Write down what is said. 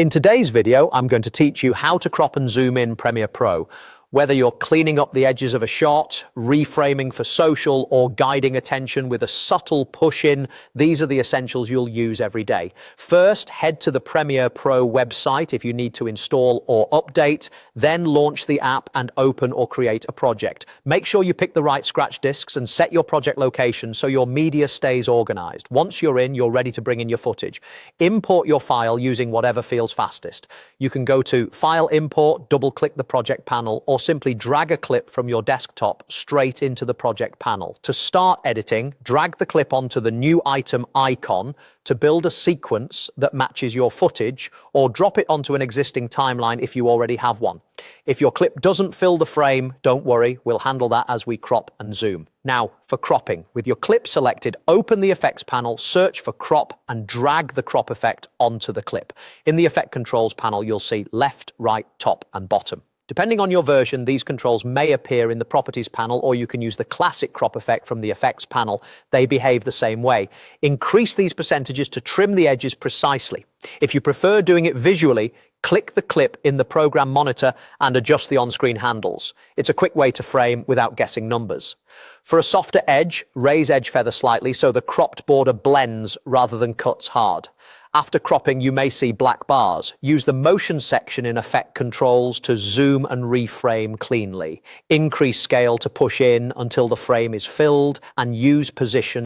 In today's video, I'm going to teach you how to crop and zoom in Premiere Pro. Whether you're cleaning up the edges of a shot, reframing for social, or guiding attention with a subtle push-in, these are the essentials you'll use every day. First, head to the Premiere Pro website if you need to install or update, then launch the app and open or create a project. Make sure you pick the right scratch discs and set your project location so your media stays organized. Once you're in, you're ready to bring in your footage. Import your file using whatever feels fastest. You can go to File Import, double-click the project panel, or simply drag a clip from your desktop straight into the project panel. To start editing, drag the clip onto the new item icon to build a sequence that matches your footage, or drop it onto an existing timeline if you already have one. If your clip doesn't fill the frame, don't worry, we'll handle that as we crop and zoom. Now, for cropping, with your clip selected, open the effects panel, search for crop, and drag the crop effect onto the clip. In the effect controls panel, you'll see left, right, top, and bottom. Depending on your version, these controls may appear in the properties panel, or you can use the classic crop effect from the effects panel. They behave the same way. Increase these percentages to trim the edges precisely. If you prefer doing it visually, click the clip in the program monitor and adjust the on-screen handles. It's a quick way to frame without guessing numbers. For a softer edge, raise edge feather slightly so the cropped border blends rather than cuts hard. After cropping, you may see black bars. Use the motion section in effect controls to zoom and reframe cleanly. Increase scale to push in until the frame is filled, and use position